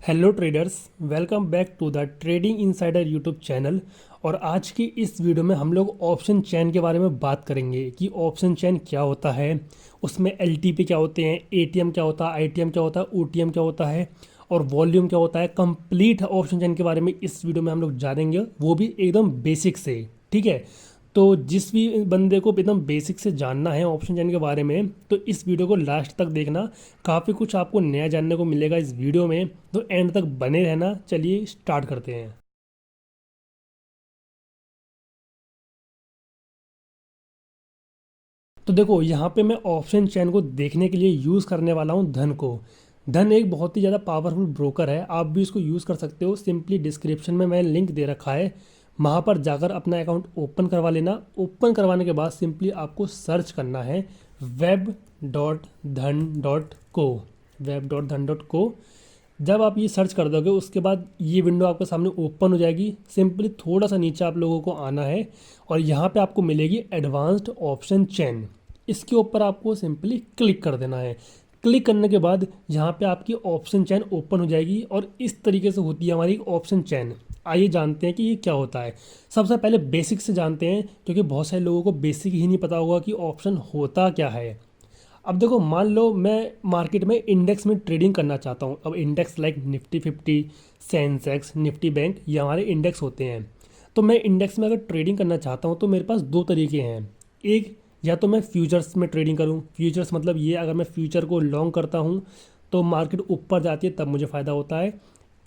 Hello traders, welcome back to the trading insider YouTube channel. और आज की इस वीडियो में हम लोग ऑप्शन चेन के बारे में बात करेंगे कि ऑप्शन चेन क्या होता है, उसमें एलटीपी क्या होते हैं, एटीएम क्या होता है, आईटीएम क्या होता है, ओटीएम क्या होता है और वॉल्यूम क्या होता है। कंप्लीट ऑप्शन चेन के बारे में इस वीडियो में हम लोग जानेंगे, वो भी एकदम बेसिक से। ठीक है, तो जिस भी बंदे को एकदम बेसिक से जानना है ऑप्शन चेन के बारे में, तो इस वीडियो को लास्ट तक देखना। काफ़ी कुछ आपको नया जानने को मिलेगा इस वीडियो में, तो एंड तक बने रहना। चलिए स्टार्ट करते हैं। तो देखो, यहाँ पे मैं ऑप्शन चेन को देखने के लिए यूज़ करने वाला हूँ धन को। धन एक बहुत ही ज़्यादा पावरफुल ब्रोकर है, आप भी इसको यूज़ कर सकते हो। सिंपली डिस्क्रिप्शन में मैंने लिंक दे रखा है, वहाँ पर जाकर अपना अकाउंट ओपन करवा लेना। ओपन करवाने के बाद सिंपली आपको सर्च करना है web.dhan.co। web.dhan.co जब आप ये सर्च कर दोगे, उसके बाद ये विंडो आपके सामने ओपन हो जाएगी। सिंपली थोड़ा सा नीचे आप लोगों को आना है और यहाँ पे आपको मिलेगी एडवांस्ड ऑप्शन चेन। इसके ऊपर आपको सिंपली क्लिक कर देना है। क्लिक करने के बाद यहाँ पे आपकी ऑप्शन चेन ओपन हो जाएगी और इस तरीके से होती है हमारी ऑप्शन चेन। आइए जानते हैं कि ये क्या होता है। सबसे पहले बेसिक से जानते हैं, क्योंकि बहुत सारे लोगों को बेसिक ही नहीं पता होगा कि ऑप्शन होता क्या है। अब देखो, मान लो मैं मार्केट में इंडेक्स में ट्रेडिंग करना चाहता हूँ। अब index like Nifty 50, Sensex, Nifty bank, ये हमारे इंडेक्स होते हैं। तो मैं इंडेक्स में अगर ट्रेडिंग करना चाहता हूँ तो मेरे पास दो तरीके हैं। एक, या तो मैं फ्यूचर्स में ट्रेडिंग करूँ। फ्यूचर्स मतलब ये, अगर मैं फ्यूचर को लॉन्ग करता हूँ तो मार्केट ऊपर जाती है तब मुझे फ़ायदा होता है।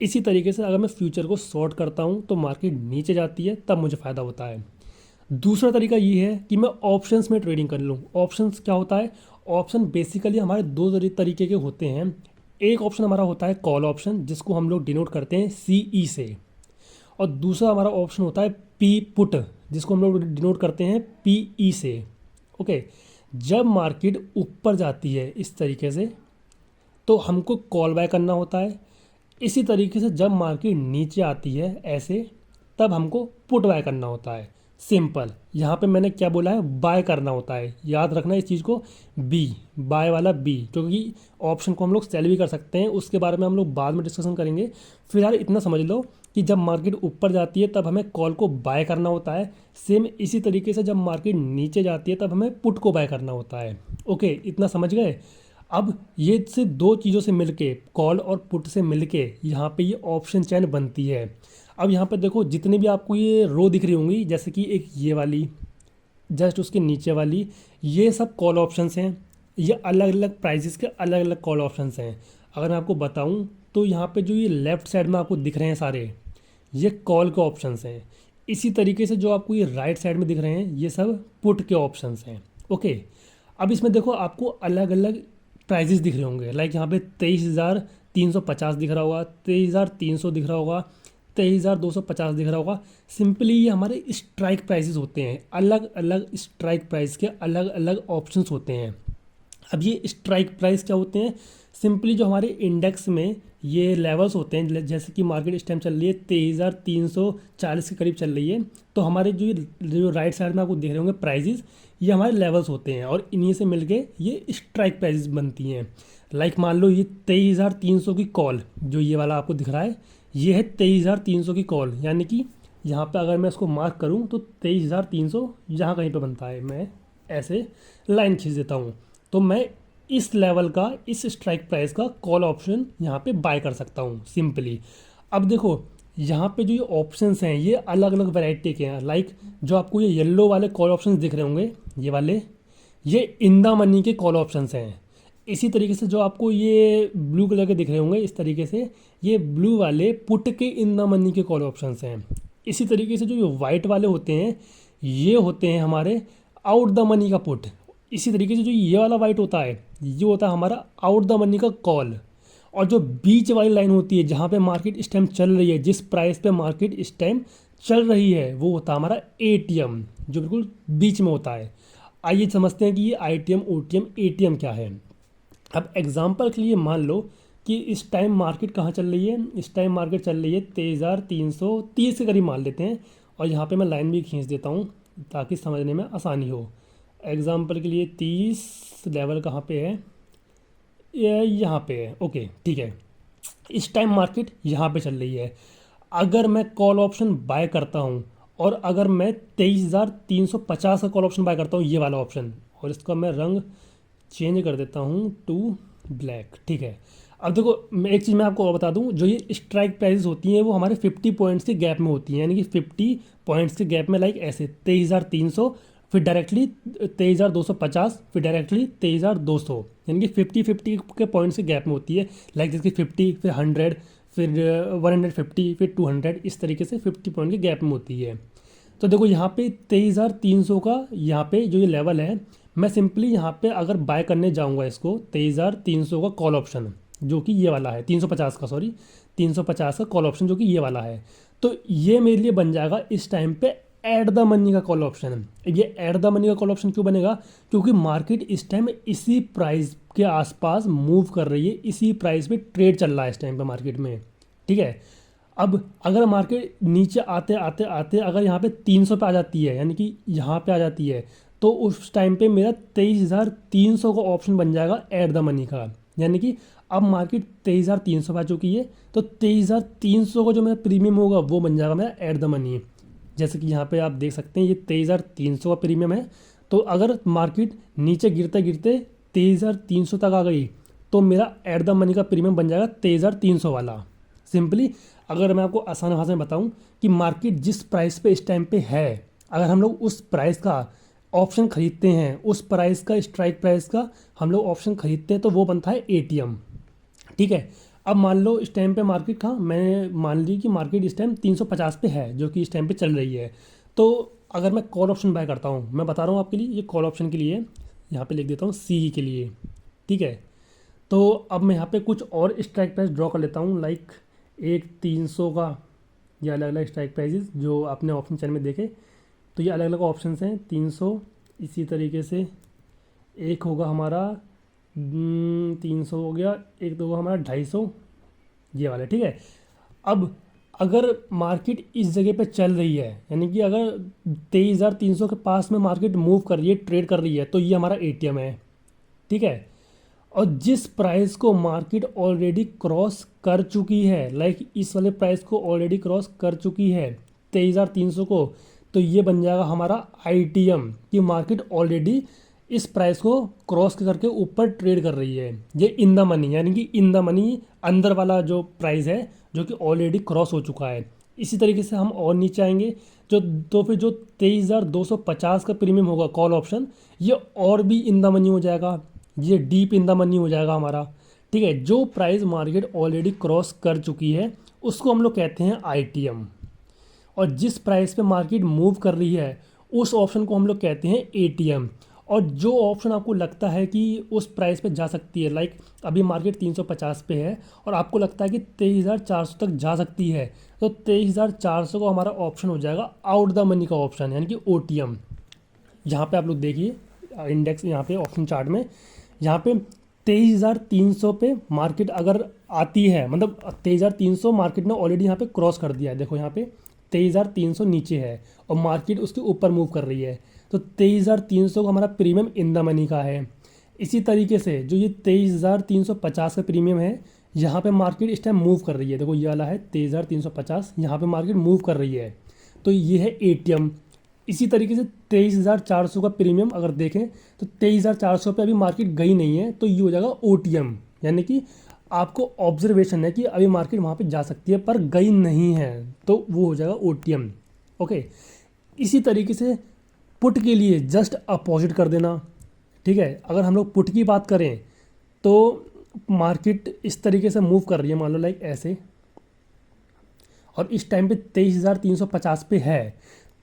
इसी तरीके से अगर मैं फ्यूचर को शॉर्ट करता हूँ तो मार्केट नीचे जाती है तब मुझे फ़ायदा होता है। दूसरा तरीका ये है कि मैं ऑप्शंस में ट्रेडिंग कर लूँ। ऑप्शंस क्या होता है? ऑप्शन बेसिकली हमारे दो तरीके के होते हैं। एक ऑप्शन हमारा होता है कॉल ऑप्शन, जिसको हम लोग डिनोट करते हैं CE से। और दूसरा हमारा ऑप्शन होता है पी पुट, जिसको हम लोग डिनोट करते हैं PE से। ओके, जब मार्केट ऊपर जाती है इस तरीके से तो हमको कॉल बाय करना होता है। इसी तरीके से जब मार्केट नीचे आती है ऐसे, तब हमको पुट बाय करना होता है। सिंपल, यहाँ पे मैंने क्या बोला है, बाय करना होता है। याद रखना इस चीज़ को, बी, बाय वाला बी, क्योंकि ऑप्शन को हम लोग सेल भी कर सकते हैं, उसके बारे में हम लोग बाद में डिस्कशन करेंगे। फिलहाल इतना समझ लो कि जब मार्केट ऊपर जाती है तब हमें कॉल को बाय करना होता है। सेम इसी तरीके से जब मार्केट नीचे जाती है तब हमें पुट को बाय करना होता है। ओके, इतना समझ गए। अब ये से दो चीज़ों से मिलके, कॉल और पुट से मिलके यहाँ पे ये ऑप्शन चेन बनती है। अब यहाँ पे देखो, जितने भी आपको ये रो दिख रही होंगी, जैसे कि एक ये वाली, जस्ट उसके नीचे वाली, ये सब कॉल ऑप्शंस हैं। ये अलग अलग प्राइजेस के अलग अलग कॉल ऑप्शंस हैं। अगर मैं आपको बताऊं तो यहाँ पे जो ये लेफ़्ट साइड में आपको दिख रहे हैं सारे, ये कॉल के ऑप्शंस हैं। इसी तरीके से जो आपको ये राइट साइड में दिख रहे हैं, ये सब पुट के ऑप्शंस हैं। ओके, अब इसमें देखो आपको अलग अलग प्राइजेस दिख रहे होंगे। लाइक यहाँ पे 23,350 दिख रहा होगा, 23,300 दिख रहा होगा, 23,250 दिख रहा होगा। सिंपली ये हमारे स्ट्राइक प्राइसेस होते हैं। अलग अलग स्ट्राइक प्राइस के अलग अलग ऑप्शंस होते हैं। अब ये स्ट्राइक प्राइस क्या होते हैं? सिंपली जो हमारे इंडेक्स में ये लेवल्स होते हैं, जैसे कि मार्केट इस टाइम चल रही है 23,340 के करीब चल रही है, तो हमारे जो राइट साइड में आपको देख रहे होंगे प्राइजेस, ये हमारे लेवल्स होते हैं और इन्हीं से मिलके ये स्ट्राइक प्राइजेस बनती हैं। लाइक मान लो ये 23,300 की कॉल, जो ये वाला आपको दिख रहा है, ये है 23,300 की कॉल। यानी कि यहाँ पे अगर मैं इसको मार्क करूँ तो 23,300 यहाँ कहीं पे बनता है। मैं ऐसे लाइन खींच देता हूँ, तो मैं इस लेवल का, इस स्ट्राइक प्राइस का कॉल ऑप्शन यहाँ पे बाय कर सकता हूँ सिंपली। अब देखो, यहाँ पे जो ये ऑप्शंस हैं ये अलग अलग वैरायटी के हैं। लाइक जो आपको ये येलो वाले कॉल ऑप्शंस दिख रहे होंगे, ये वाले, ये इन द मनी के कॉल ऑप्शंस हैं। इसी तरीके से जो आपको ये ब्लू कलर के दिख रहे होंगे इस तरीके से, ये ब्लू वाले पुट के इन द मनी के कॉल ऑप्शंस हैं। इसी तरीके से जो ये वाइट वाले होते हैं, ये होते हैं हमारे आउट द मनी का पुट। इसी तरीके से जो ये वाला वाइट होता है, ये होता है हमारा आउट द मनी का कॉल। और जो बीच वाली लाइन होती है, जहाँ पे मार्केट इस टाइम चल रही है, जिस प्राइस पे मार्केट इस टाइम चल रही है, वो होता है हमारा ATM, जो बिल्कुल बीच में होता है। आइए समझते हैं कि ये ITM, OTM, ATM क्या है। अब एग्जांपल के लिए मान लो कि इस टाइम मार्केट कहाँ चल रही है। इस टाइम मार्केट चल रही है 23,330 के करीब मान लेते हैं। और यहाँ पे मैं लाइन भी खींच देता हूँ ताकि समझने में आसानी हो। एग्जांपल के लिए 30 लेवल कहाँ पे है? ये यहाँ पे है। ओके, ठीक है। इस टाइम मार्केट यहाँ पे चल रही है। अगर मैं कॉल ऑप्शन बाय करता हूँ और अगर मैं 23,350 का कॉल ऑप्शन बाय करता हूँ, ये वाला ऑप्शन, और इसका मैं रंग चेंज कर देता हूँ टू ब्लैक, ठीक है। अब देखो मैं एक चीज़ मैं आपको और बता दूँ, जो ये स्ट्राइक प्राइसेस होती हैं वो हमारे 50 पॉइंट्स के गैप में होती हैं, यानी कि 50 पॉइंट्स के गैप में, लाइक ऐसे 23,300, फिर डायरेक्टली 23,250, फिर डायरेक्टली 23,200, यानी कि 50 के पॉइंट्स के गैप में होती है। लाइक जैसे 50, फिर 100, फिर 150, फिर 200, इस तरीके से 50 पॉइंट के गैप में होती है। तो देखो यहाँ पे 23,300 का यहाँ पे जो ये लेवल है, मैं सिंपली यहाँ पे अगर बाय करने जाऊँगा इसको 23,300 का कॉल ऑप्शन, जो कि ये वाला है 350 का, सॉरी 350 का कॉल ऑप्शन जो कि ये वाला है, तो ये मेरे लिए बन जाएगा इस टाइम पे ऐड द मनी का कॉल ऑप्शन। ये ऐड द मनी का कॉल ऑप्शन क्यों बनेगा? क्योंकि मार्केट इस टाइम इसी प्राइस के आसपास मूव कर रही है, इसी प्राइस पे ट्रेड चल रहा है इस टाइम पे मार्केट में, ठीक है। अब अगर मार्केट नीचे आते आते आते अगर यहाँ पे 300 पे आ जाती है, यानी कि यहाँ पे आ जाती है, तो उस टाइम पे मेरा 23,300 का ऑप्शन बन जाएगा ऐड द मनी का। यानी कि अब मार्केट 23,300 पे आ चुकी है, तो 23,300 का जो मेरा प्रीमियम होगा वो बन जाएगा मेरा ऐड द मनी। जैसे कि यहाँ पे आप देख सकते हैं ये 23,300 का प्रीमियम है। तो अगर मार्केट नीचे गिरते गिरते 23,300 तक आ गई, तो मेरा ऐड द मनी का प्रीमियम बन जाएगा 23,300 वाला। सिंपली अगर मैं आपको आसान भाषा में बताऊं कि मार्केट जिस प्राइस पे इस टाइम पे है, अगर हम लोग उस प्राइस का ऑप्शन खरीदते हैं, उस प्राइस का स्ट्राइक प्राइस का हम लोग ऑप्शन खरीदते हैं, तो वो बनता है एटीएम, ठीक है। अब मान लो इस टाइम पे मार्केट कहाँ, मैंने मान ली कि मार्केट इस टाइम 350 पे है, जो कि इस टाइम पे चल रही है। तो अगर मैं कॉल ऑप्शन बाय करता हूँ, मैं बता रहा हूँ आपके लिए, ये कॉल ऑप्शन के लिए यहाँ पे लिख देता हूँ सी के लिए, ठीक है। तो अब मैं यहाँ पे कुछ और स्ट्राइक प्राइस ड्रॉ कर लेता हूँ, लाइक एक 300 का, ये अलग अलग स्ट्राइक प्राइजेस जो आपने ऑप्शन चैनल में देखे, तो ये अलग अलग ऑप्शन हैं 300। इसी तरीके से एक होगा हमारा 300 हो गया, एक तो होगा हमारा 250, ये वाला, ठीक है। अब अगर मार्केट इस जगह पे चल रही है, यानी कि अगर 23,300 के पास में मार्केट मूव कर रही है, ट्रेड कर रही है, तो ये हमारा एटीएम है, ठीक है। और जिस प्राइस को मार्केट ऑलरेडी क्रॉस कर चुकी है, लाइक इस वाले प्राइस को ऑलरेडी क्रॉस कर चुकी है 23,300 को, तो ये बन जाएगा हमारा आईटीएम, कि मार्केट ऑलरेडी इस प्राइस को क्रॉस करके ऊपर ट्रेड कर रही है। ये इन द मनी, यानी कि इन द मनी अंदर वाला जो प्राइस है, जो कि ऑलरेडी क्रॉस हो चुका है। इसी तरीके से हम और नीचे आएंगे, जो तो फिर जो 23,250 का प्रीमियम होगा कॉल ऑप्शन, ये और भी इन द मनी हो जाएगा, ये डीप इन द मनी हो जाएगा हमारा, ठीक है। जो प्राइस मार्केट ऑलरेडी क्रॉस कर चुकी है उसको हम लोग कहते हैं आईटीएम, और जिस प्राइस पे मार्केट मूव कर रही है उस ऑप्शन को हम लोग कहते हैं एटीएम। और जो ऑप्शन आपको लगता है कि उस प्राइस पे जा सकती है, लाइक अभी मार्केट 350 पे है और आपको लगता है कि 23,400 तक जा सकती है, तो 23,400 का हमारा ऑप्शन हो जाएगा आउट द मनी का ऑप्शन, यानी कि ओटीएम। यहाँ पे आप लोग देखिए इंडेक्स, यहाँ पे ऑप्शन चार्ट में, यहाँ पे 23,300 पे मार्केट अगर आती है, मतलब 23,300 मार्केट ने ऑलरेडी यहाँ पे क्रॉस कर दिया है, देखो यहाँ पे 23,300 नीचे है और मार्केट उसके ऊपर मूव कर रही है, तो 23,300 का हमारा प्रीमियम इन द मनी का है। इसी तरीके से जो ये 23,350 का प्रीमियम है, यहाँ पे मार्केट इस टाइम मूव कर रही है, देखो ये वाला है 23,350, यहाँ पे मार्केट मूव कर रही है, तो ये है एटीएम। इसी तरीके से 23,400 का प्रीमियम अगर देखें, तो 23,400 पे अभी मार्केट गई नहीं है, तो ये हो जाएगा ओटीएम, यानी कि आपको ऑब्जर्वेशन है कि अभी मार्केट वहाँ पे जा सकती है पर गई नहीं है, तो वो हो जाएगा ओटीएम, ओके। इसी तरीके से पुट के लिए जस्ट अपोजिट कर देना, ठीक है। अगर हम लोग पुट की बात करें तो मार्केट इस तरीके से मूव कर रही है, मान लो लाइक ऐसे, और इस टाइम पे 23,350 पे है,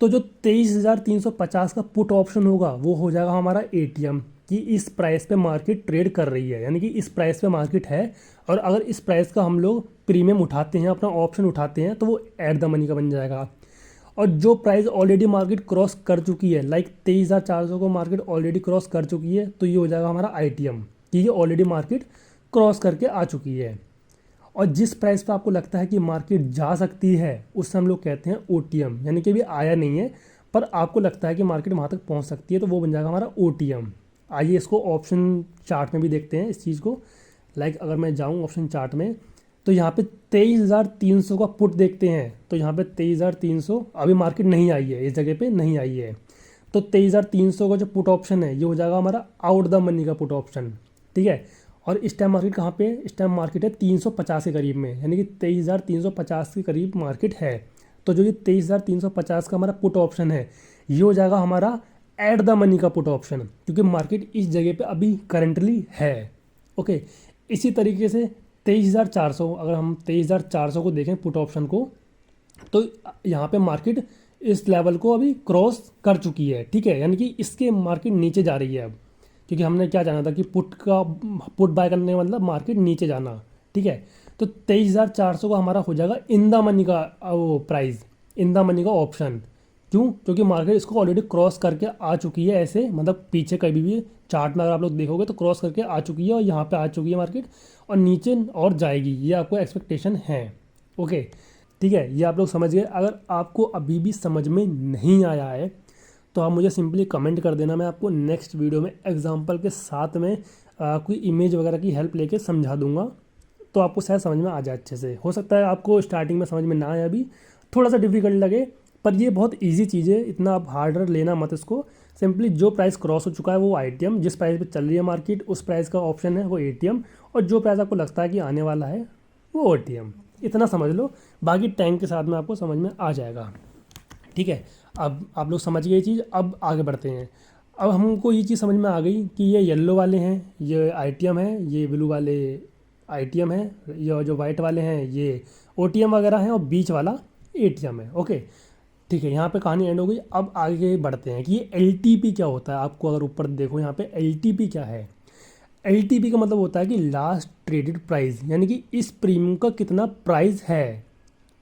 तो जो 23,350 का पुट ऑप्शन होगा वो हो जाएगा हमारा एटीएम, कि इस प्राइस पे मार्केट ट्रेड कर रही है, यानी कि इस प्राइस पे मार्केट है, और अगर इस प्राइस का हम लोग प्रीमियम उठाते हैं, अपना ऑप्शन उठाते हैं, तो वो ऐड द मनी का बन जाएगा। और जो प्राइस ऑलरेडी मार्केट क्रॉस कर चुकी है, लाइक 23,400 को मार्केट ऑलरेडी क्रॉस कर चुकी है, तो ये हो जाएगा हमारा आईटीएम, कि ये ऑलरेडी मार्केट क्रॉस करके आ चुकी है। और जिस प्राइस पे आपको लगता है कि मार्केट जा सकती है, उससे हम लोग कहते हैं ओटीएम, यानी कि अभी आया नहीं है पर आपको लगता है कि मार्केट वहाँ तक पहुँच सकती है, तो वो बन जाएगा हमारा ओटीएम। आइए इसको ऑप्शन चार्ट में भी देखते हैं इस चीज़ को। लाइक अगर मैं जाऊँ ऑप्शन चार्ट में, तो यहाँ पे 23,300 का पुट देखते हैं, तो यहाँ पे 23,300 अभी मार्केट नहीं आई है, इस जगह पे नहीं आई है। तो 23,300 का जो पुट ऑप्शन है ये हो जाएगा हमारा आउट द मनी का पुट ऑप्शन, ठीक है। और इस टाइम मार्केट कहाँ पे है, इस टाइम मार्केट है 350 के करीब में, यानी कि 23,350 के करीब मार्केट है। तो जो ये 23,350 का हमारा पुट ऑप्शन है ये हो जाएगा हमारा एट द मनी का पुट ऑप्शन, क्योंकि मार्केट इस जगह पे अभी करंटली है। ओके, इसी तरीके से 23,400, अगर हम 23,400 को देखें पुट ऑप्शन को, तो यहाँ पे मार्केट इस लेवल को अभी क्रॉस कर चुकी है, ठीक है। यानी कि इसके मार्केट नीचे जा रही है अब, क्योंकि हमने क्या जाना था कि पुट बाय करने का मतलब मार्केट नीचे जाना, ठीक है। तो 23,400 का हमारा हो जाएगा इन द मनी का वो प्राइस, इन द मनी का ऑप्शन। क्यों? क्योंकि मार्केट इसको ऑलरेडी क्रॉस करके आ चुकी है, ऐसे मतलब पीछे कभी भी चार्ट में अगर आप लोग देखोगे तो क्रॉस करके आ चुकी है, और यहाँ पे आ चुकी है मार्केट, और नीचे और जाएगी, ये आपको एक्सपेक्टेशन है। ओके, ठीक है, ये आप लोग समझ गए। अगर आपको अभी भी समझ में नहीं आया है तो आप मुझे सिंपली कमेंट कर देना, मैं आपको नेक्स्ट वीडियो में एग्जांपल के साथ में कोई इमेज वगैरह की हेल्प लेके समझा दूंगा, तो आपको शायद समझ में आ जाए अच्छे से। हो सकता है आपको स्टार्टिंग में समझ में ना आए, अभी थोड़ा सा डिफिकल्ट लगे, पर ये बहुत इजी चीज़ है, इतना आप हार्डर लेना मत इसको। सिंपली जो प्राइस क्रॉस हो चुका है वो आईटीएम, जिस प्राइस पे चल रही है मार्केट उस प्राइस का ऑप्शन है वो एटीएम, और जो प्राइस आपको लगता है कि आने वाला है वो ओटीएम। इतना समझ लो, बाकी टाइम के साथ में आपको समझ में आ जाएगा, ठीक है। अब आप लोग समझ गए ये चीज़, अब आगे बढ़ते हैं। अब हमको ये चीज़ समझ में आ गई कि ये येलो वाले हैं ये आईटीएम है, ये ब्लू वाले आईटीएम है, ये जो वाइट वाले हैं ये ओटीएम वगैरह हैं, और बीच वाला एटीएम है। ओके, ठीक है, यहाँ पे कहानी एंड हो गई। अब आगे बढ़ते हैं कि ये एलटीपी क्या होता है। आपको अगर ऊपर देखो यहाँ पे एलटीपी क्या है, एलटीपी का मतलब होता है कि लास्ट ट्रेडेड प्राइस, यानी कि इस प्रीमियम का कितना प्राइस है,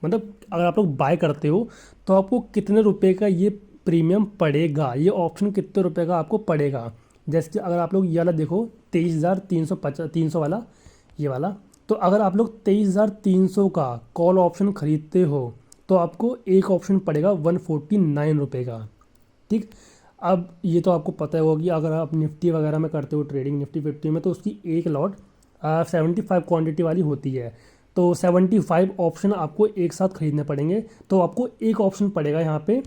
मतलब अगर आप लोग बाय करते हो तो आपको कितने रुपए का ये प्रीमियम पड़ेगा, ये ऑप्शन कितने रुपए का आपको पड़ेगा। जैसे कि अगर आप लोग ये वाला देखो 23,350 वाला, ये वाला, तो अगर आप लोग 23,300 का कॉल ऑप्शन खरीदते हो तो आपको एक ऑप्शन पड़ेगा 149 रुपये का, ठीक। अब ये तो आपको पता होगा कि अगर आप निफ्टी वगैरह में करते हो ट्रेडिंग, निफ्टी 50 में, तो उसकी एक लॉट 75 क्वांटिटी वाली होती है, तो 75 ऑप्शन आपको एक साथ खरीदने पड़ेंगे, तो आपको एक ऑप्शन पड़ेगा यहाँ पे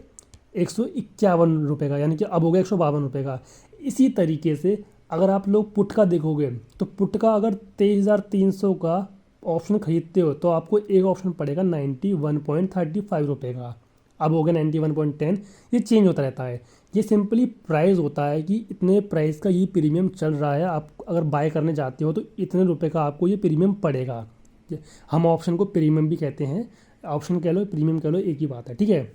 151 रुपये का, यानी कि अब हो गया 152 रुपये का। इसी तरीके से अगर आप लोग पुट का देखोगे तो पुट का अगर 23,300 का ऑप्शन खरीदते हो तो आपको एक ऑप्शन पड़ेगा 91.35 रुपये का, अब हो गया 91.10। ये चेंज होता रहता है, ये सिंपली प्राइस होता है कि इतने प्राइस का ये प्रीमियम चल रहा है, आप अगर बाय करने जाते हो तो इतने रुपए का आपको ये प्रीमियम पड़ेगा। हम ऑप्शन को प्रीमियम भी कहते हैं, ऑप्शन कह लो प्रीमियम कह लो, एक ही बात है, ठीक है।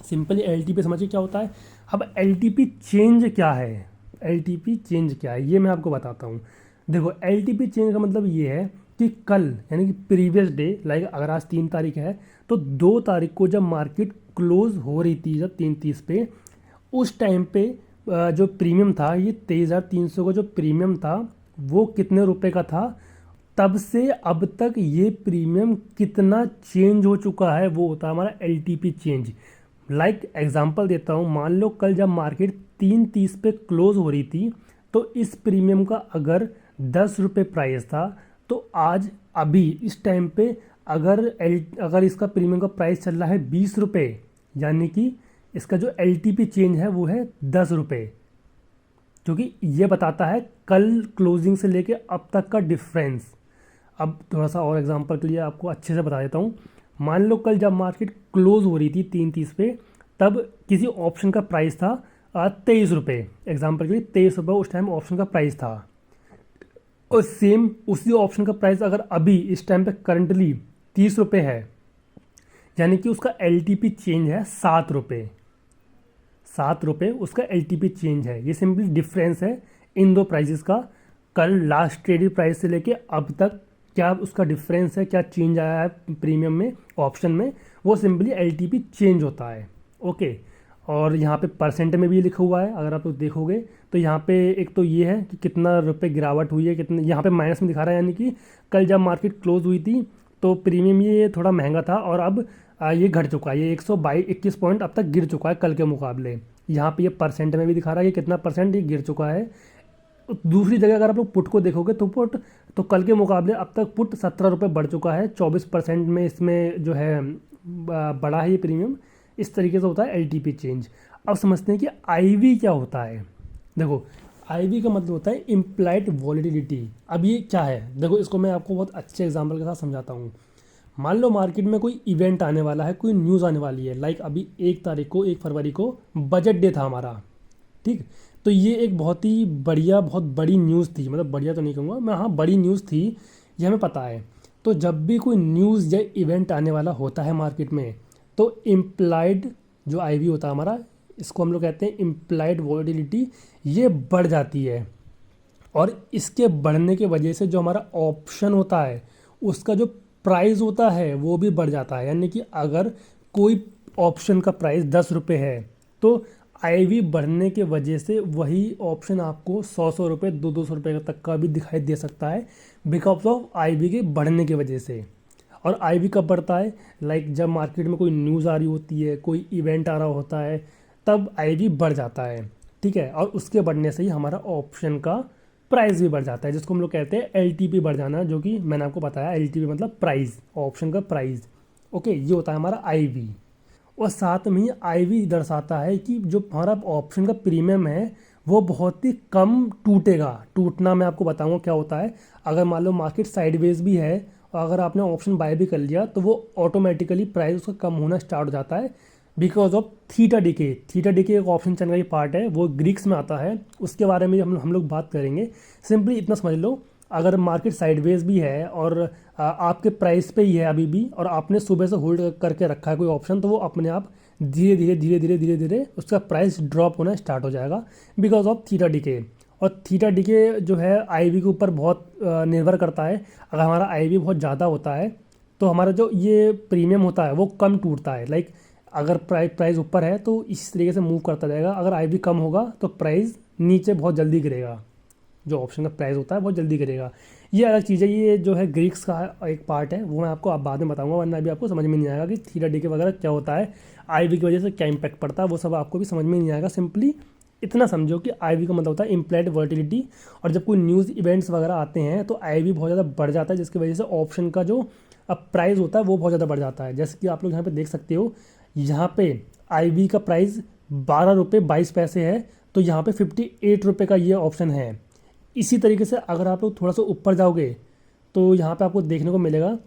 सिंपली एलटीपी समझिए क्या होता है। अब एलटीपी चेंज क्या है, एलटीपी चेंज क्या है ये मैं आपको बताता हूँ। देखो, एलटीपी चेंज का मतलब ये है कि कल, यानी कि प्रीवियस डे, लाइक अगर आज 3 तारीख है तो 2 तारीख को जब मार्केट क्लोज हो रही थी, जब 3:30 पे, उस टाइम पे जो प्रीमियम था, ये 23,300 का जो प्रीमियम था वो कितने रुपए का था, तब से अब तक ये प्रीमियम कितना चेंज हो चुका है, वो होता है हमारा एलटीपी चेंज। लाइक एग्जांपल देता हूँ, मान लो कल जब मार्केट 3:30 पे क्लोज हो रही थी तो इस प्रीमियम का अगर 10 रुपये प्राइस था, तो आज अभी इस टाइम पे अगर इसका प्रीमियम का प्राइस चल रहा है 20 रुपये, यानी कि इसका जो एलटीपी चेंज है वो है 10 रुपये, क्योंकि ये बताता है कल क्लोजिंग से लेके अब तक का डिफरेंस। अब थोड़ा सा और एग्जांपल के लिए आपको अच्छे से बता देता हूँ। मान लो कल जब मार्केट क्लोज हो रही थी 3:30 पे, तब किसी ऑप्शन का प्राइस था 23 रुपये, एग्जाम्पल के लिए 23 रुपये उस टाइम ऑप्शन का प्राइस था, और सेम उसी ऑप्शन का प्राइस अगर अभी इस टाइम पे करंटली 30 रुपये है, यानी कि उसका एलटीपी चेंज है 7 रुपये, 7 रुपये उसका एलटीपी चेंज है। ये सिंपली डिफरेंस है इन दो प्राइसेस का, कल लास्ट ट्रेडेड प्राइस से लेके अब तक क्या उसका डिफरेंस है, क्या चेंज आया है प्रीमियम में, ऑप्शन में, वो सिंपली एलटीपी चेंज होता है। ओके, और यहाँ पे परसेंट में भी लिखा हुआ है, अगर आप लोग देखोगे तो यहाँ पे एक तो ये है कि कितना रुपए गिरावट हुई है, कितने, यहाँ पे माइनस में दिखा रहा है, यानी कि कल जब मार्केट क्लोज हुई थी तो प्रीमियम ये थोड़ा महंगा था, और अब ये घट चुका है, ये 121 पॉइंट अब तक गिर चुका है कल के मुकाबले। यहाँ पे ये परसेंट में भी दिखा रहा है कि कितना परसेंट ये गिर चुका है, दूसरी जगह अगर आप लोग पुट को देखोगे तो पुट तो कल के मुकाबले अब तक पुट 17 रुपये बढ़ चुका है, 24% में इसमें जो है बढ़ा है ये प्रीमियम। इस तरीके से होता है एलटीपी चेंज। अब समझते हैं कि आईवी क्या होता है। देखो आईवी का मतलब होता है इम्प्लाइड वॉलेटिलिटी। अब ये क्या है, देखो इसको मैं आपको बहुत अच्छे एग्जांपल के साथ समझाता हूँ। मान लो मार्केट में कोई इवेंट आने वाला है, कोई न्यूज़ आने वाली है, लाइक अभी 1 तारीख को 1 फरवरी को बजट डे था हमारा, ठीक। तो ये एक बहुत ही बढ़िया, बहुत बड़ी न्यूज़ थी, मतलब बढ़िया तो नहीं कहूँगा मैं, हाँ बड़ी न्यूज़ थी, ये हमें पता है। तो जब भी कोई न्यूज़ या इवेंट आने वाला होता है मार्केट में, तो इम्प्लाइड जो आईवी होता है हमारा, इसको हम लोग कहते हैं इम्प्लाइड वॉलेटिलिटी, ये बढ़ जाती है। और इसके बढ़ने के वजह से जो हमारा ऑप्शन होता है उसका जो प्राइस होता है वो भी बढ़ जाता है। यानी कि अगर कोई ऑप्शन का प्राइस 10 रुपये है, तो आईवी बढ़ने के वजह से वही ऑप्शन आपको 100 रुपये, 200 रुपये तक का भी दिखाई दे सकता है, बिकॉज ऑफ आईवी के बढ़ने की वजह से। और आईवी कब बढ़ता है, लाइक जब मार्केट में कोई न्यूज़ आ रही होती है, कोई इवेंट आ रहा होता है, तब आईवी बढ़ जाता है, ठीक है। और उसके बढ़ने से ही हमारा ऑप्शन का प्राइस भी बढ़ जाता है, जिसको हम लोग कहते हैं एलटीपी बढ़ जाना, जो कि मैंने आपको बताया एलटीपी मतलब प्राइस, ऑप्शन का प्राइस। ओके, ये होता है हमारा आईवी। और साथ में ही आईवी दर्शाता है कि जो हमारा ऑप्शन का प्रीमियम है वो बहुत ही कम टूटेगा। टूटना मैं आपको बताऊंगा क्या होता है। अगर मान लो मार्केट साइडवेज भी है और अगर आपने ऑप्शन बाय भी कर लिया, तो वो ऑटोमेटिकली प्राइस उसका कम होना स्टार्ट हो जाता है, because of theta decay. Theta decay एक ऑप्शन चैन का ही पार्ट है, वो ग्रीक्स में आता है, उसके बारे में हम लोग बात करेंगे। सिंपली इतना समझ लो, अगर मार्केट साइडवेज भी है और आपके प्राइस पे ही है अभी भी, और आपने सुबह से होल्ड करके रखा है कोई ऑप्शन, तो वो अपने आप धीरे धीरे धीरे धीरे धीरे धीरे उसका प्राइस ड्रॉप होना स्टार्ट हो जाएगा, बिकॉज ऑफ थीटा डिके। और थीटा डिके जो है आईवी के ऊपर बहुत निर्भर करता है। अगर हमारा आईवी बहुत ज़्यादा होता है तो हमारा जो ये प्रीमियम होता है वो कम टूटता है। लाइक अगर प्राइस ऊपर है तो इस तरीके से मूव करता जाएगा, अगर आईवी कम होगा तो प्राइस नीचे बहुत जल्दी गिरेगा, जो ऑप्शन का प्राइस होता है बहुत जल्दी गिरेगा। ये अलग चीज़ है, ये जो है ग्रीक्स का एक पार्ट है, वो मैं आपको अब बाद में बताऊंगा, वरना अभी आपको समझ में नहीं आएगा कि थीटा डिके वगैरह क्या होता है, आईवी की वजह से क्या इंपैक्ट पड़ता है, वो सब आपको भी समझ में नहीं आएगा। सिंपली इतना समझो कि आईवी का मतलब होता है इम्प्लाइड वर्टिलिटी। और जब कोई न्यूज़ इवेंट्स वगैरह आते हैं तो आईवी बहुत ज़्यादा बढ़ जाता है, जिसकी वजह से ऑप्शन का जो अब प्राइस होता है वो बहुत ज़्यादा बढ़ जाता है। जैसे कि आप लोग यहाँ पे देख सकते हो, यहाँ पे आईवी का प्राइस 12 रुपये 22 पैसे है, तो यहाँ पे 58 रुपये का ये ऑप्शन है। इसी तरीके से अगर आप लोग थोड़ा सा ऊपर जाओगे तो यहाँ पे आपको देखने को मिलेगा,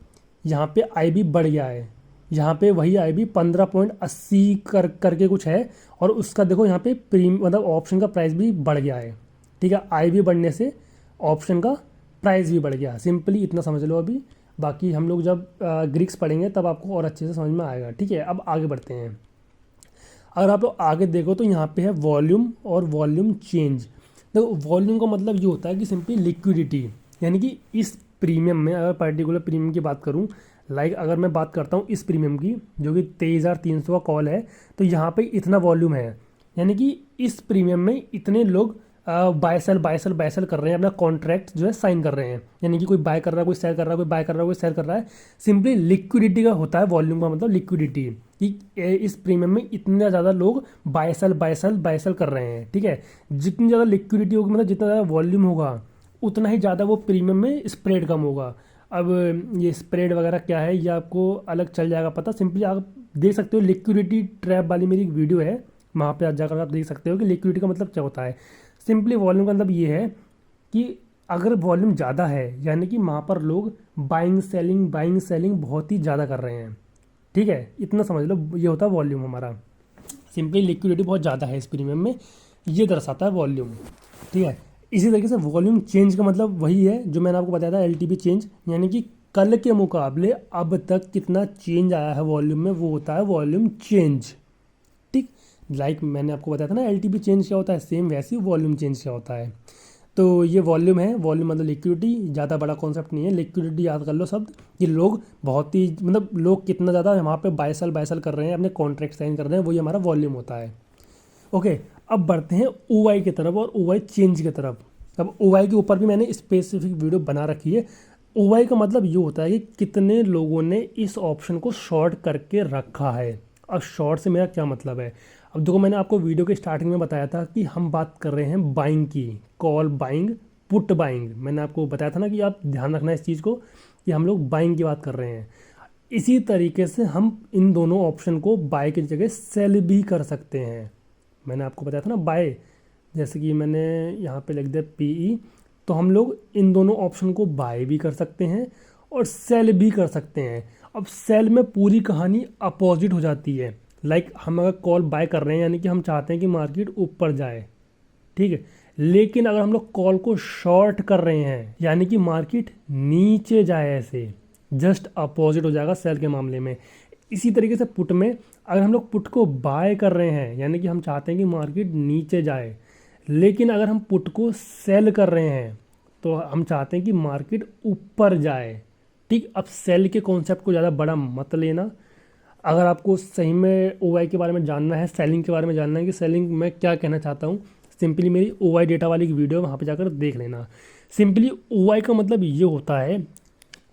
यहाँ पे आईवी बढ़ गया है, यहाँ पे वही आईवी 15.80 करके कुछ है, और उसका देखो यहाँ पे मतलब ऑप्शन का प्राइस भी बढ़ गया है, ठीक है। आईवी बढ़ने से ऑप्शन का प्राइस भी बढ़ गया, सिंपली इतना समझ लो अभी। बाकी हम लोग जब ग्रीक्स पढ़ेंगे तब आपको और अच्छे से समझ में आएगा, ठीक है। अब आगे बढ़ते हैं। अगर आप लोग आगे देखो तो यहाँ पे है वॉल्यूम और वॉल्यूम चेंज। देखो वॉल्यूम का मतलब ये होता है कि सिंपली लिक्विडिटी, यानी कि इस प्रीमियम में अगर पर्टिकुलर प्रीमियम की बात करूँ, लाइक अगर मैं बात करता हूँ इस प्रीमियम की जो कि 23,300 का कॉल है, तो यहाँ पे इतना वॉल्यूम है, यानी कि इस प्रीमियम में इतने लोग बाय सेल कर रहे हैं, अपना कॉन्ट्रैक्ट जो है साइन कर रहे हैं। यानी कि कोई बाय कर रहा है, कोई सेल कर रहा है, कोई बाय कर रहा है, कोई सेल कर रहा है। सिंपली लिक्विडिटी का होता है वॉल्यूम का मतलब लिक्विडिटी, कि इस प्रीमियम में इतने ज़्यादा लोग बाय सेल कर रहे हैं, ठीक है। जितनी ज़्यादा लिक्विडिटी होगी, मतलब जितना ज़्यादा वॉल्यूम होगा, उतना ही ज़्यादा वो प्रीमियम में स्प्रेड कम होगा। अब ये स्प्रेड वगैरह क्या है ये आपको अलग चल जाएगा पता। सिंपली आप देख सकते हो, लिक्विडिटी ट्रैप वाली मेरी एक वीडियो है, वहाँ पे जाकर आप देख सकते हो कि लिक्विडिटी का मतलब क्या होता है। सिंपली वॉल्यूम का मतलब ये है कि अगर वॉल्यूम ज़्यादा है, यानी कि वहाँ पर लोग बाइंग सेलिंग बहुत ही ज़्यादा कर रहे हैं, ठीक है। इतना समझ लो, ये होता है वॉल्यूम हमारा। सिंपली लिक्विडिटी बहुत ज़्यादा है इस प्रीमियम में, ये दर्शाता है वॉल्यूम, ठीक है। इसी तरीके से वॉल्यूम चेंज का मतलब वही है जो मैंने आपको बताया था, एलटीपी चेंज, यानी कि कल के मुकाबले अब तक कितना चेंज आया है वॉल्यूम में, वो होता है वॉल्यूम चेंज, ठीक। लाइक मैंने आपको बताया था ना एलटीपी चेंज क्या होता है, सेम वैसे ही वॉल्यूम चेंज क्या होता है। तो ये वॉल्यूम है, वॉल्यूम मतलब लिक्विडिटी, ज़्यादा बड़ा कॉन्सेप्ट नहीं है। लिक्विडिटी याद कर लो शब्द, ये लोग बहुत ही मतलब लोग कितना ज़्यादा वहाँ पे बाय सेल कर रहे हैं, अपने कॉन्ट्रैक्ट साइन कर रहे हैं, वही हमारा वॉल्यूम होता है। ओके, अब बढ़ते हैं ओवाई की तरफ और ओवाई चेंज की तरफ। अब ओवाई के ऊपर भी मैंने स्पेसिफिक वीडियो बना रखी है। ओवाई का मतलब ये होता है कि कितने लोगों ने इस ऑप्शन को शॉर्ट करके रखा है। अब शॉर्ट से मेरा क्या मतलब है, अब देखो मैंने आपको वीडियो के स्टार्टिंग में बताया था कि हम बात कर रहे हैं बाइंग की, कॉल बाइंग, पुट बाइंग। मैंने आपको बताया था ना कि आप ध्यान रखना इस चीज़ को कि हम लोग बाइंग की बात कर रहे हैं। इसी तरीके से हम इन दोनों ऑप्शन को बाय की जगह सेल भी कर सकते हैं। मैंने आपको बताया था ना बाय, जैसे कि मैंने यहाँ पे लिख दिया PE, तो हम लोग इन दोनों ऑप्शन को बाय भी कर सकते हैं और सेल भी कर सकते हैं। अब सेल में पूरी कहानी अपोजिट हो जाती है। लाइक हम अगर कॉल बाय कर रहे हैं यानी कि हम चाहते हैं कि मार्केट ऊपर जाए, ठीक है, लेकिन अगर हम लोग कॉल को शॉर्ट कर रहे हैं यानी कि मार्केट नीचे जाए, ऐसे जस्ट अपोजिट हो जाएगा सेल के मामले में। इसी तरीके से पुट में अगर हम लोग पुट को बाय कर रहे हैं यानी कि हम चाहते हैं कि मार्केट नीचे जाए, लेकिन अगर हम पुट को सेल कर रहे हैं तो हम चाहते हैं कि मार्केट ऊपर जाए। ठीक, अब सेल के कॉन्सेप्ट को ज़्यादा बड़ा मत लेना। अगर आपको सही में OI के बारे में जानना है, सेलिंग के बारे में जानना है कि सेलिंग मैं क्या कहना चाहता हूँ, सिंपली मेरी OI डेटा वाली वीडियो वहाँ पे जाकर देख लेना। सिंपली OI का मतलब ये होता है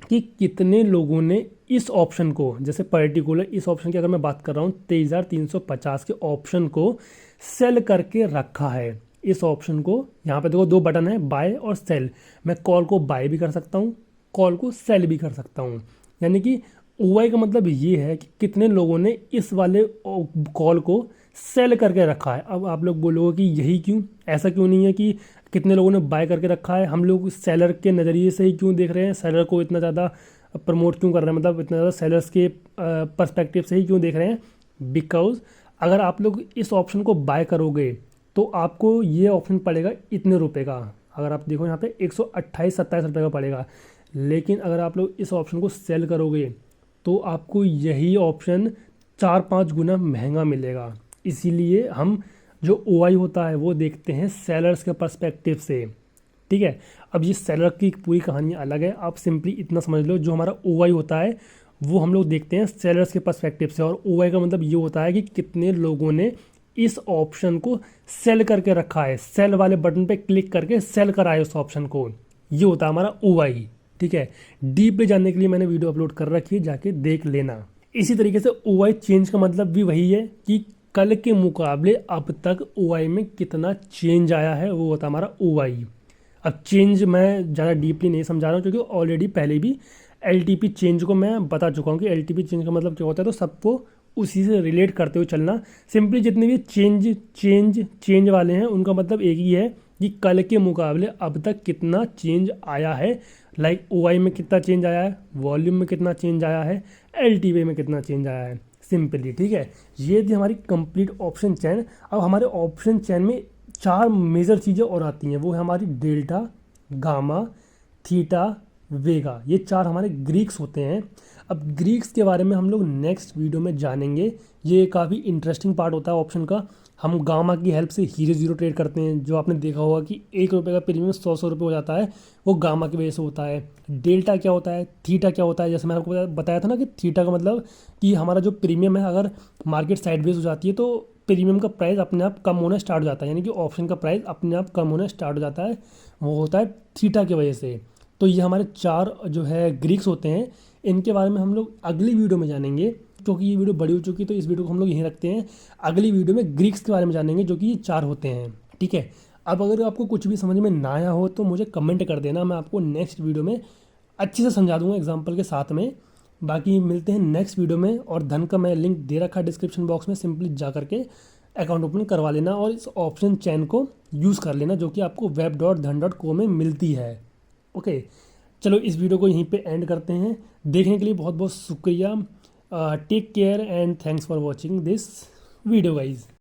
कि कितने लोगों ने इस ऑप्शन को, जैसे पर्टिकुलर इस ऑप्शन की अगर मैं बात कर रहा हूँ 23,350 के ऑप्शन को सेल करके रखा है। इस ऑप्शन को यहाँ पे देखो 2 बटन है, बाय और सेल। मैं कॉल को बाय भी कर सकता हूँ, कॉल को सेल भी कर सकता हूँ। यानी कि OI का मतलब ये है कि कितने लोगों ने इस वाले कॉल को सेल करके रखा है। अब आप लोग बोलोगे कि यही क्यों, ऐसा क्यों नहीं है कि कितने लोगों ने बाय करके रखा है, हम लोग सेलर के नज़रिए से ही क्यों देख रहे हैं, सेलर को इतना ज़्यादा प्रमोट क्यों कर रहे हैं, मतलब इतना ज़्यादा सेलर्स के पर्सपेक्टिव से ही क्यों देख रहे हैं। बिकॉज अगर आप लोग इस ऑप्शन को बाय करोगे तो आपको ये ऑप्शन पड़ेगा इतने रुपए का। अगर आप देखो यहाँ पे 128-27 रुपये का पड़ेगा, लेकिन अगर आप लोग इस ऑप्शन को सेल करोगे तो आपको यही ऑप्शन 4-5 गुना महंगा मिलेगा। इसीलिए हम जो OI होता है वो देखते हैं सेलर्स के पर्सपेक्टिव से, ठीक है। अब ये सेलर की पूरी कहानी अलग है, आप सिंपली इतना समझ लो, जो हमारा OI होता है वो हम लोग देखते हैं सेलर्स के पर्सपेक्टिव से। और OI का मतलब ये होता है कि कितने लोगों ने इस ऑप्शन को सेल करके रखा है, सेल वाले बटन पे क्लिक करके सेल कराए उस ऑप्शन को, ये होता है हमारा OI, ठीक है। डीपली जानने के लिए मैंने वीडियो अपलोड कर रखी है, जाके देख लेना। इसी तरीके से OI चेंज का मतलब भी वही है कि कल के मुकाबले अब तक OI में कितना चेंज आया है, वो होता है हमारा OI। अब चेंज मैं ज़्यादा डीपली नहीं समझा रहा हूँ क्योंकि ऑलरेडी पहले भी LTP चेंज को मैं बता चुका हूँ कि LTP चेंज का मतलब क्या होता है, तो सबको उसी से रिलेट करते हुए चलना। सिंपली जितने भी चेंज वाले हैं उनका मतलब एक ही है कि कल के मुकाबले अब तक कितना चेंज आया है। लाइक OI में कितना चेंज आया है, वॉल्यूम में कितना चेंज आया है, LTV में कितना चेंज आया है, सिंपली, ठीक है। ये थी हमारी कंप्लीट ऑप्शन चैन। अब हमारे ऑप्शन चैन में 4 मेजर चीज़ें और आती हैं, वो है हमारी डेल्टा, गामा, थीटा, वेगा। ये 4 हमारे ग्रीक्स होते हैं। अब ग्रीक्स के बारे में हम लोग नेक्स्ट वीडियो में जानेंगे। ये काफ़ी इंटरेस्टिंग पार्ट होता है ऑप्शन का। हम गामा की हेल्प से हीरो जीरो ट्रेड करते हैं, जो आपने देखा होगा कि 1 रुपये का प्रीमियम 100 रुपये हो जाता है, वो गामा की वजह से होता है। डेल्टा क्या होता है, थीटा क्या होता है, जैसे मैंने आपको बताया था ना कि थीटा का मतलब कि हमारा जो प्रीमियम है, अगर मार्केट साइडवेज हो जाती है तो प्रीमियम का प्राइस अपने आप कम होना स्टार्ट हो जाता है, यानी कि ऑप्शन का प्राइस अपने आप कम होना स्टार्ट हो जाता है, वो होता है थीटा की वजह से। तो ये हमारे 4 जो है ग्रीक्स होते हैं। इनके बारे में हम लोग अगली वीडियो में जानेंगे, क्योंकि ये वीडियो बड़ी हो चुकी है तो इस वीडियो को हम लोग यहीं रखते हैं। अगली वीडियो में ग्रीक्स के बारे में जानेंगे, जो कि ये 4 होते हैं, ठीक है। अब अगर आपको कुछ भी समझ में ना आया हो तो मुझे कमेंट कर देना, मैं आपको नेक्स्ट वीडियो में अच्छे से समझा दूंगा एग्जाम्पल के साथ में। बाकी मिलते हैं नेक्स्ट वीडियो में। और धन का मैं लिंक दे रखा है डिस्क्रिप्शन बॉक्स में, सिंपली जा करके अकाउंट ओपन करवा लेना और इस ऑप्शन चैन को यूज़ कर लेना, जो कि आपको web.dhan.co में मिलती है। ओके, चलो इस वीडियो को यहीं पे एंड करते हैं। देखने के लिए बहुत बहुत शुक्रिया। Take care and thanks for watching this video guys.